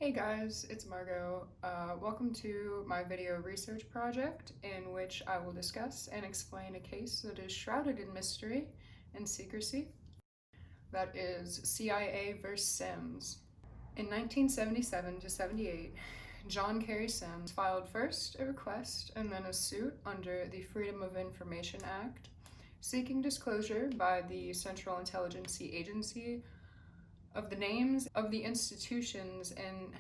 Hey guys, it's Margot. Welcome to my video research project in which I will discuss and explain a case that is shrouded in mystery and secrecy. That is CIA vs. Sims. In 1977 to 78, John Kerry Sims filed first a request and then a suit under the Freedom of Information Act, seeking disclosure by the Central Intelligence Agency of the names of the institutions and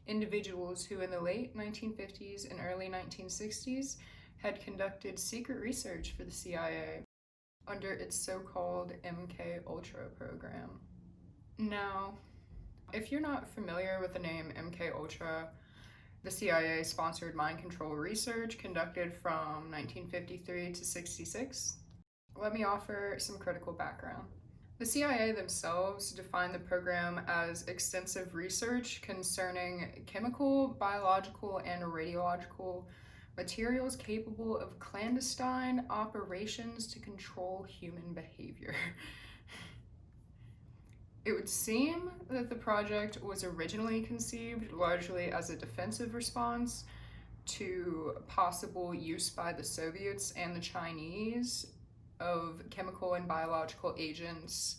individuals who in the late 1950s and early 1960s had conducted secret research for the CIA under its so-called MK Ultra program. Now, if you're not familiar with the name MK Ultra, the CIA sponsored mind control research conducted from 1953 to 66. Let me offer some critical background. The CIA themselves defined the program as extensive research concerning chemical, biological, and radiological materials capable of clandestine operations to control human behavior. It would seem that the project was originally conceived largely as a defensive response to possible use by the Soviets and the Chinese of chemical and biological agents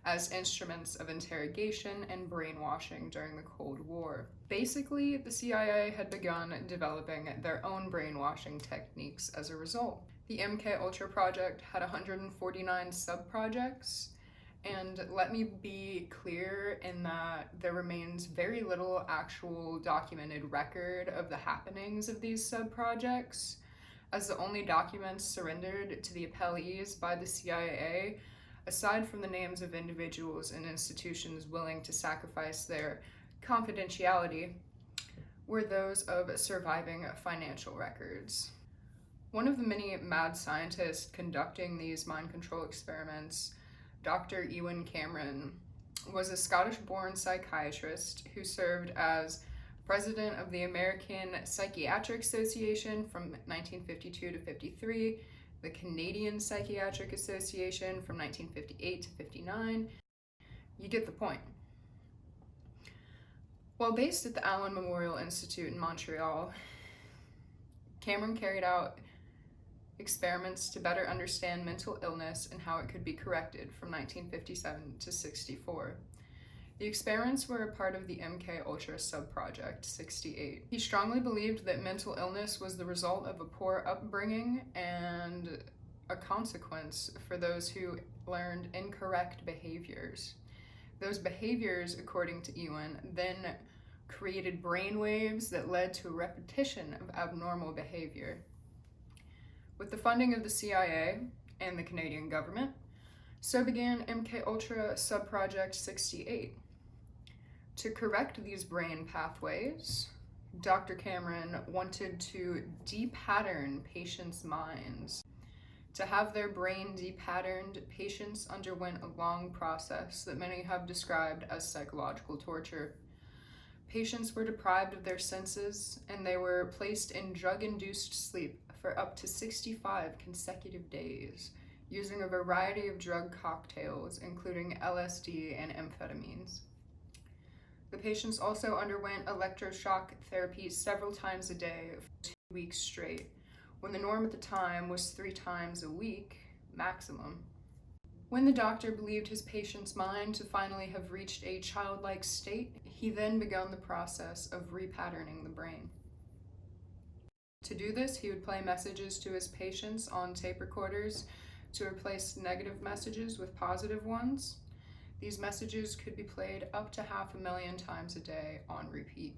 as instruments of interrogation and brainwashing during the Cold War. Basically, the CIA had begun developing their own brainwashing techniques as a result. The MK Ultra project had 149 sub-projects, and let me be clear in that there remains very little actual documented record of the happenings of these sub-projects, as the only documents surrendered to the appellees by the CIA, aside from the names of individuals and institutions willing to sacrifice their confidentiality, were those of surviving financial records. One of the many mad scientists conducting these mind control experiments, Dr. Ewen Cameron, was a Scottish-born psychiatrist who served as president of the American Psychiatric Association from 1952 to 53, the Canadian Psychiatric Association from 1958 to 59. You get the point. While based at the Allen Memorial Institute in Montreal, Cameron carried out experiments to better understand mental illness and how it could be corrected from 1957 to 64. The experiments were a part of the MK Ultra sub-project 68. He strongly believed that mental illness was the result of a poor upbringing and a consequence for those who learned incorrect behaviors. Those behaviors, according to Ewen, then created brainwaves that led to a repetition of abnormal behavior. With the funding of the CIA and the Canadian government, so began MK Ultra sub-project 68. To correct these brain pathways, Dr. Cameron wanted to depattern patients' minds. To have their brain depatterned, patients underwent a long process that many have described as psychological torture. Patients were deprived of their senses, and they were placed in drug-induced sleep for up to 65 consecutive days, using a variety of drug cocktails, including LSD and amphetamines. The patients also underwent electroshock therapy several times a day for 2 weeks straight, when the norm at the time was 3 times a week maximum. When the doctor believed his patient's mind to finally have reached a childlike state, he then began the process of repatterning the brain. To do this, he would play messages to his patients on tape recorders to replace negative messages with positive ones. These messages could be played up to 500,000 times a day on repeat.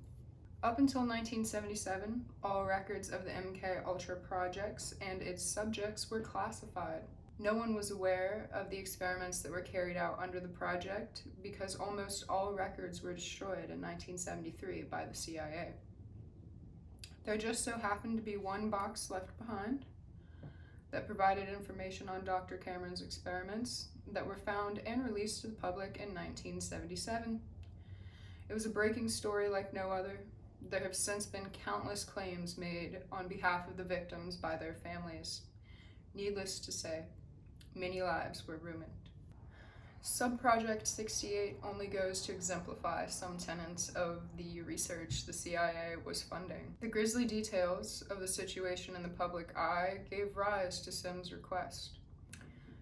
Up until 1977, all records of the MK Ultra projects and its subjects were classified. No one was aware of the experiments that were carried out under the project because almost all records were destroyed in 1973 by the CIA. There just so happened to be one box left behind that provided information on Dr. Cameron's experiments that were found and released to the public in 1977. It was a breaking story like no other. There have since been countless claims made on behalf of the victims by their families. Needless to say, many lives were ruined. Subproject 68 only goes to exemplify some tenets of the research the CIA was funding. The grisly details of the situation in the public eye gave rise to Sims' request.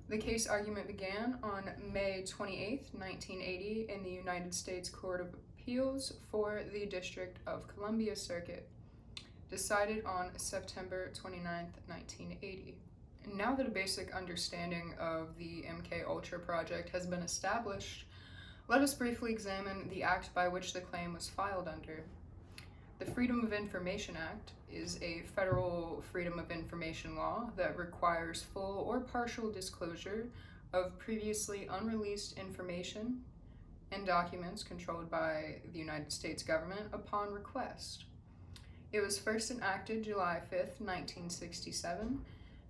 The case argument began on May 28, 1980, in the United States Court of Appeals for the District of Columbia Circuit, decided on September 29, 1980. Now that a basic understanding of the MKUltra project has been established, let us briefly examine the act by which the claim was filed under. The Freedom of Information Act is a federal freedom of information law that requires full or partial disclosure of previously unreleased information and documents controlled by the United States government upon request. It was first enacted July 5th, 1967,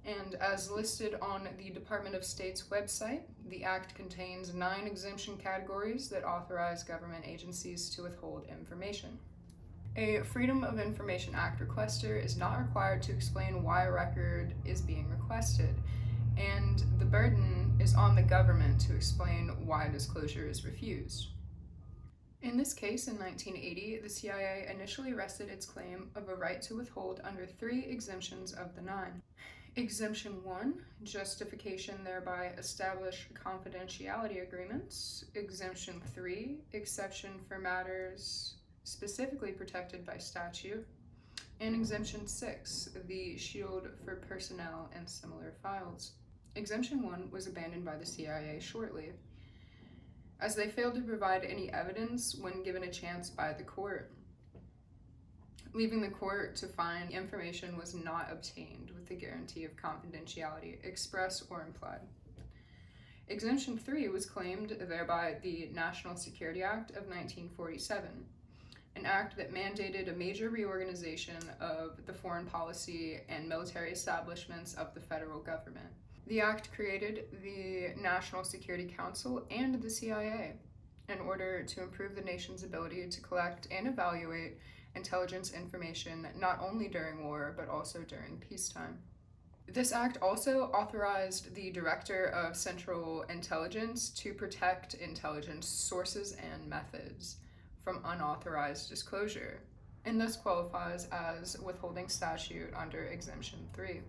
and as listed on the Department of State's website, the Act contains 9 exemption categories that authorize government agencies to withhold information. A Freedom of Information Act requester is not required to explain why a record is being requested, and the burden is on the government to explain why disclosure is refused. In this case, in 1980, the CIA initially rested its claim of a right to withhold under 3 exemptions of the 9. Exemption 1, justification thereby establish confidentiality agreements. Exemption 3, exception for matters specifically protected by statute. And Exemption 6, the shield for personnel and similar files. Exemption 1 was abandoned by the CIA shortly, as they failed to provide any evidence when given a chance by the court, leaving the court to find the information was not obtained with the guarantee of confidentiality, express or implied. Exemption 3 was claimed thereby the National Security Act of 1947, an act that mandated a major reorganization of the foreign policy and military establishments of the federal government. The act created the National Security Council and the CIA in order to improve the nation's ability to collect and evaluate intelligence information not only during war, but also during peacetime. This act also authorized the Director of Central Intelligence to protect intelligence sources and methods from unauthorized disclosure, and thus qualifies as withholding statute under Exemption 3.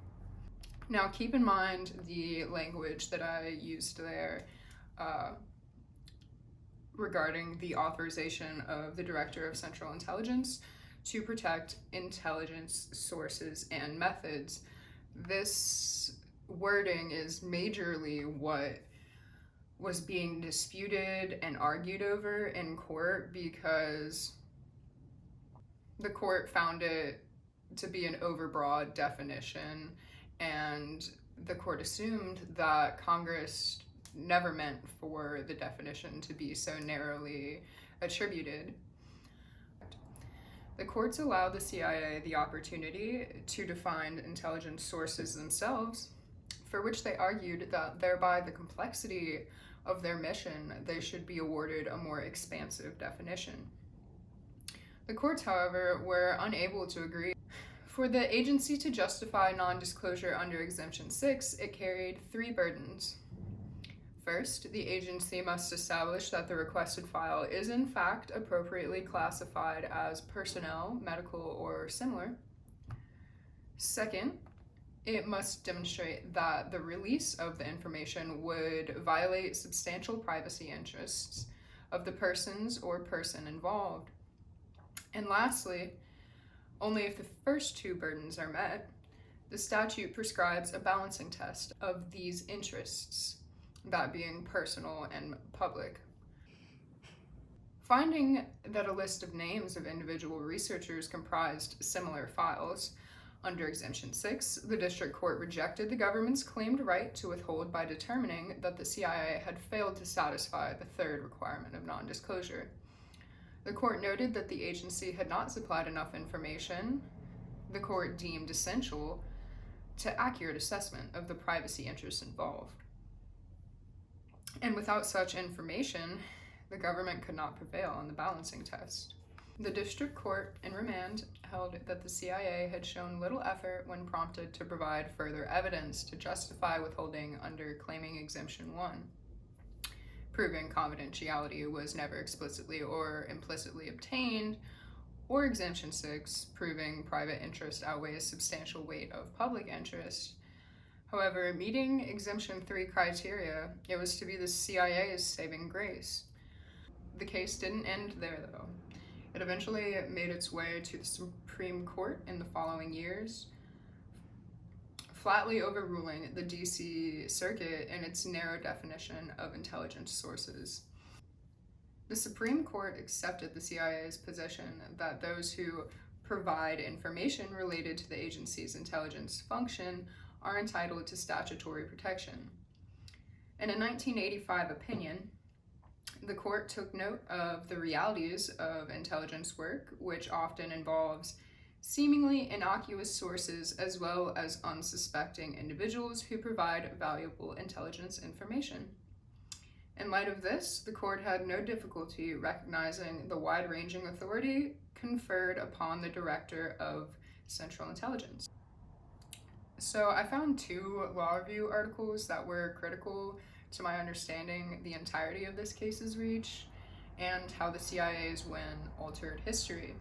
Now keep in mind the language that I used there regarding the authorization of the Director of Central Intelligence to protect intelligence sources and methods. This wording is majorly what was being disputed and argued over in court, because the court found it to be an overbroad definition, and the court assumed that Congress never meant for the definition to be so narrowly attributed. The courts allowed the CIA the opportunity to define intelligence sources themselves, for which they argued that thereby the complexity of their mission, they should be awarded a more expansive definition. The courts, however, were unable to agree. For the agency to justify non-disclosure under Exemption 6, it carried 3 burdens. First, the agency must establish that the requested file is in fact appropriately classified as personnel, medical, or similar. Second, it must demonstrate that the release of the information would violate substantial privacy interests of the persons or person involved. And lastly, only if the first 2 burdens are met, the statute prescribes a balancing test of these interests, that being personal and public. Finding that a list of names of individual researchers comprised similar files under Exemption 6, the district court rejected the government's claimed right to withhold by determining that the CIA had failed to satisfy the 3rd requirement of non-disclosure. The court noted that the agency had not supplied enough information the court deemed essential to accurate assessment of the privacy interests involved. And without such information, the government could not prevail on the balancing test. The district court in remand held that the CIA had shown little effort when prompted to provide further evidence to justify withholding under claiming Exemption 1. proving confidentiality was never explicitly or implicitly obtained, or Exemption 6, proving private interest outweighs substantial weight of public interest. However, meeting Exemption 3 criteria, it was to be the CIA's saving grace. The case didn't end there, though. It eventually made its way to the Supreme Court in the following years, flatly overruling the DC Circuit in its narrow definition of intelligence sources. The Supreme Court accepted the CIA's position that those who provide information related to the agency's intelligence function are entitled to statutory protection. In a 1985 opinion, the court took note of the realities of intelligence work, which often involves seemingly innocuous sources as well as unsuspecting individuals who provide valuable intelligence information. In light of this, the court had no difficulty recognizing the wide-ranging authority conferred upon the Director of Central Intelligence. So I found 2 law review articles that were critical to my understanding the entirety of this case's reach and how the CIA's win altered history.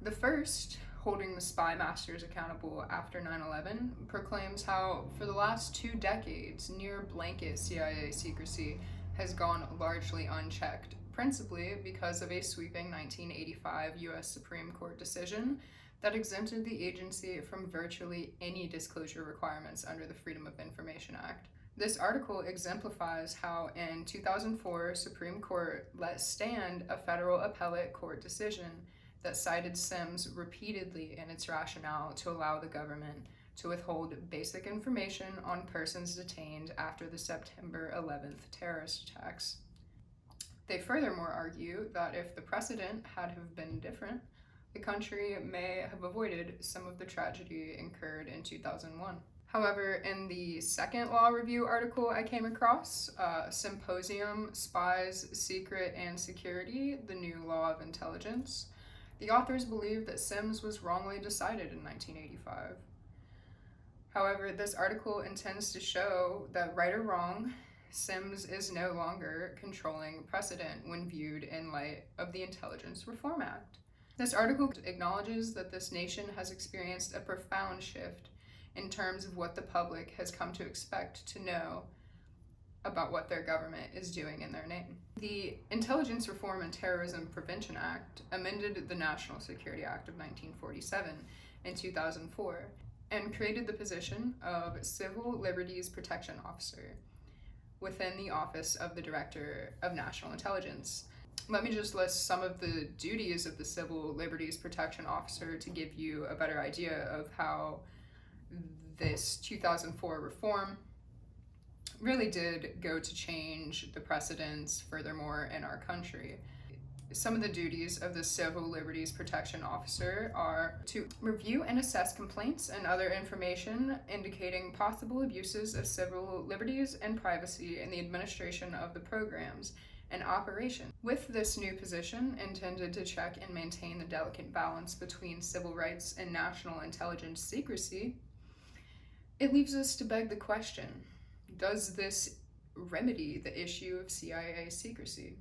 The first, holding the spy masters accountable after 9/11, proclaims how for the last 2 decades, near blanket CIA secrecy has gone largely unchecked, principally because of a sweeping 1985 U.S. Supreme Court decision that exempted the agency from virtually any disclosure requirements under the Freedom of Information Act. This article exemplifies how in 2004, Supreme Court let stand a federal appellate court decision that cited Sims repeatedly in its rationale to allow the government to withhold basic information on persons detained after the September 11th terrorist attacks. They furthermore argue that if the precedent had have been different, the country may have avoided some of the tragedy incurred in 2001. However, in the second law review article I came across, Symposium, Spies, Secret and Security, the New Law of Intelligence, the authors believe that Sims was wrongly decided in 1985. However, this article intends to show that right or wrong, Sims is no longer controlling precedent when viewed in light of the Intelligence Reform Act. This article acknowledges that this nation has experienced a profound shift in terms of what the public has come to expect to know about what their government is doing in their name. The Intelligence Reform and Terrorism Prevention Act amended the National Security Act of 1947 in 2004 and created the position of Civil Liberties Protection Officer within the Office of the Director of National Intelligence. Let me just list some of the duties of the Civil Liberties Protection Officer to give you a better idea of how this 2004 reform really did go to change the precedents furthermore in our country. Some of the duties of the Civil Liberties Protection Officer are to review and assess complaints and other information indicating possible abuses of civil liberties and privacy in the administration of the programs and operation. With this new position intended to check and maintain the delicate balance between civil rights and national intelligence secrecy, it leaves us to beg the question, does this remedy the issue of CIA secrecy?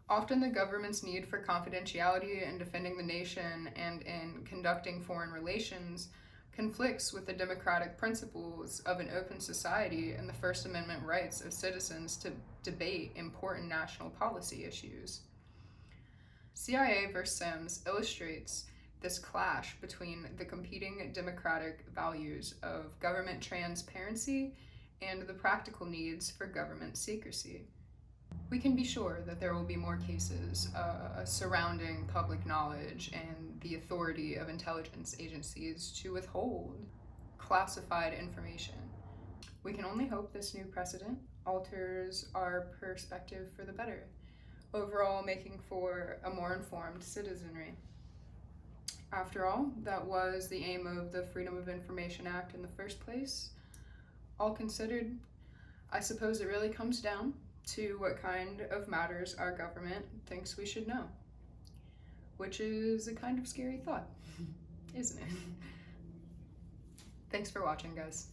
Often the government's need for confidentiality in defending the nation and in conducting foreign relations conflicts with the democratic principles of an open society and the First Amendment rights of citizens to debate important national policy issues. CIA versus Sims illustrates this clash between the competing democratic values of government transparency and the practical needs for government secrecy. We can be sure that there will be more cases surrounding public knowledge and the authority of intelligence agencies to withhold classified information. We can only hope this new precedent alters our perspective for the better, overall making for a more informed citizenry. After all, that was the aim of the Freedom of Information Act in the first place. All considered, I suppose it really comes down to what kind of matters our government thinks we should know, which is a kind of scary thought, isn't it? Thanks for watching, guys.